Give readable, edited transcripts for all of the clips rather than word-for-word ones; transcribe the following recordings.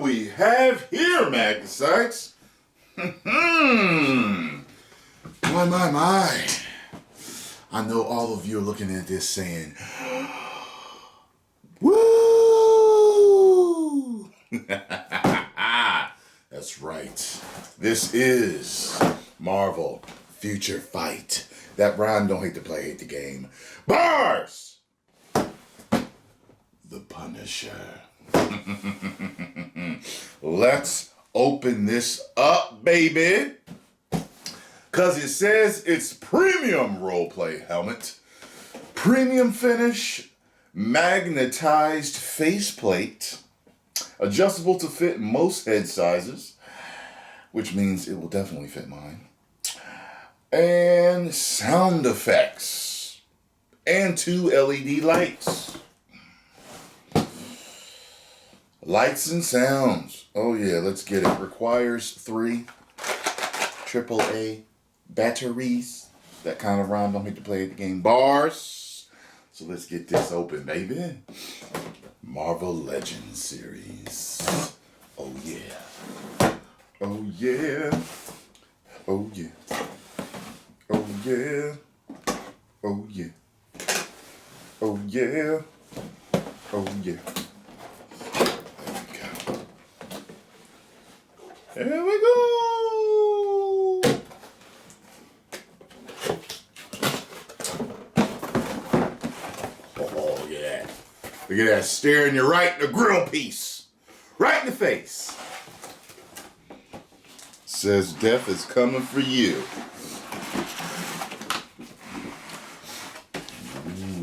we have here, Magnus? My. I know all of you are looking at this saying, woo! That's right. This is Marvel Future Fight. That rhyme don't hate to play, hate the game. Bars! The Punisher. Let's open this up, baby. Because it says it's premium roleplay helmet, premium finish, magnetized faceplate, adjustable to fit most head sizes, which means it will definitely fit mine, and sound effects, and 2 LED lights. Lights and sounds. Oh yeah, let's get it. Requires 3 AAA batteries. That kind of rhyme, don't hate to play the game. Bars. So let's get this open, baby. Marvel Legends series. Oh yeah. Oh yeah. Oh yeah. Oh yeah. Oh yeah. Oh yeah. Oh yeah. There we go. Oh, yeah. Look at that, staring you right in the grill piece. Right in the face. Says death is coming for you.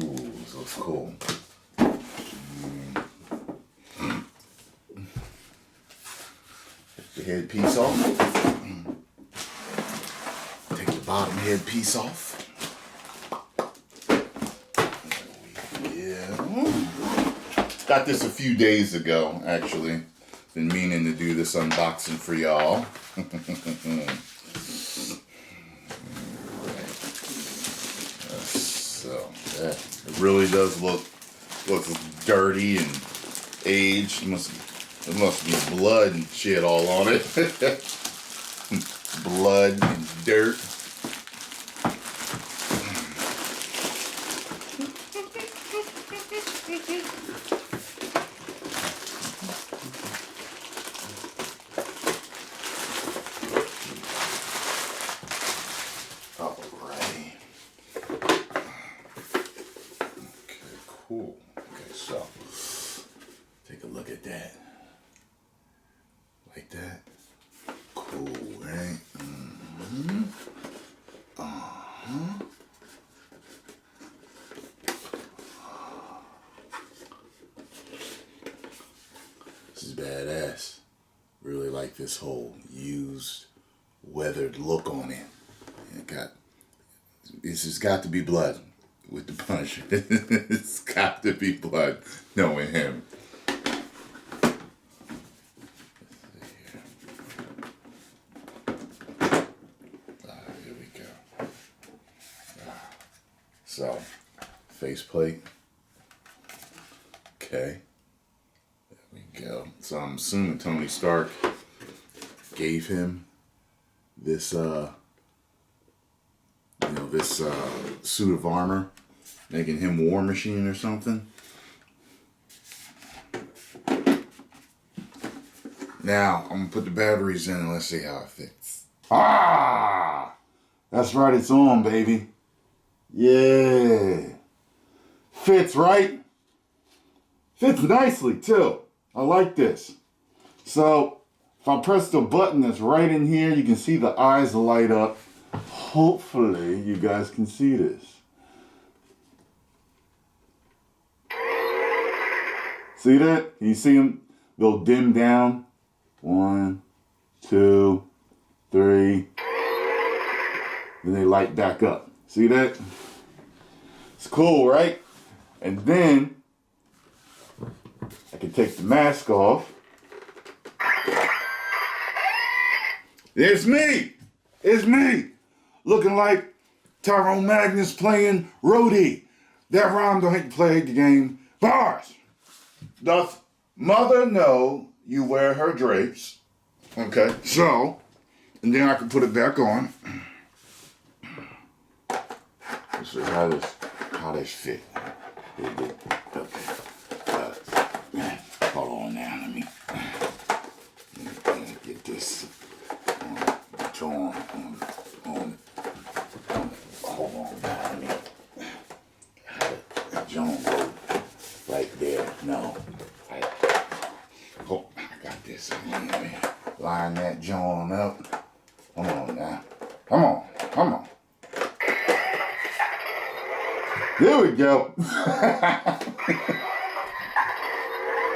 Ooh, this looks cool. The headpiece off. Take the bottom headpiece off. Yeah. Got this a few days ago, actually. Been meaning to do this unboxing for y'all. So, yeah, it really does look dirty and aged. There must be blood and shit all on it. Blood and dirt. Alrighty. Okay, cool. Okay, so take a look at that. Like that. Cool, right? Mm-hmm. Uh-huh. This is badass. Really like this whole used, weathered look on it. This has got to be blood with the Punisher. It's got to be blood, knowing him. So, faceplate. Okay. There we go. So I'm assuming Tony Stark gave him this suit of armor, making him War Machine or something. Now, I'm gonna put the batteries in and let's see how it fits. Ah! That's right, it's on, baby. Yeah. Fits, right? Fits nicely, too. I like this. So, if I press the button that's right in here, you can see the eyes light up. Hopefully, you guys can see this. See that? Can you see them? They'll dim down. 1, 2, 3. Then they light back up. See that? It's cool, right? And then I can take the mask off. It's me! It's me! Looking like Tyrone Magnus playing Rhodey. That rhyme don't hate to play the game. Bars! Doth mother know you wear her drapes. Okay, so, and then I can put it back on. Let's see how this fit. Okay. Hold on now. Let me get this on. Hold on now. Let me John go right there. No. Oh, I got this. Let me line that John up. Come on now. Come on. There we go.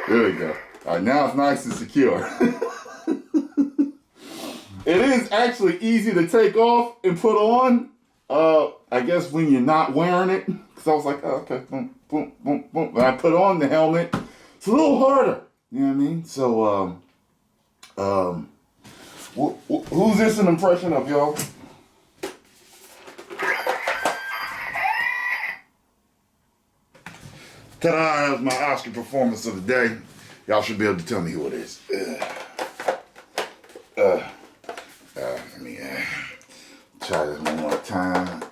There we go. All right, now it's nice and secure. It is actually easy to take off and put on. I guess when you're not wearing it. Because I was like, oh, okay, boom, boom, boom, boom. When I put on the helmet, it's a little harder. You know what I mean? So, who's this an impression of, y'all? Ta-da, that was my Oscar performance of the day. Y'all should be able to tell me who it is. Let me try this one more time.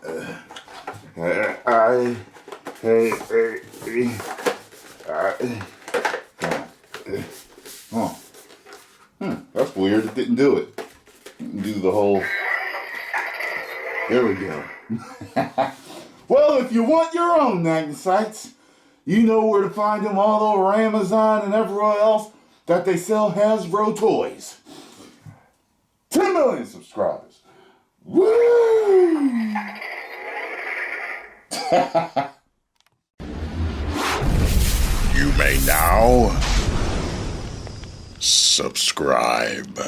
That's weird. It didn't do it. Didn't do the whole. There we go. Well, if you want your own Magnusites, you know where to find them all over Amazon and everywhere else that they sell Hasbro toys. 10 million subscribers. Woo! You may now subscribe.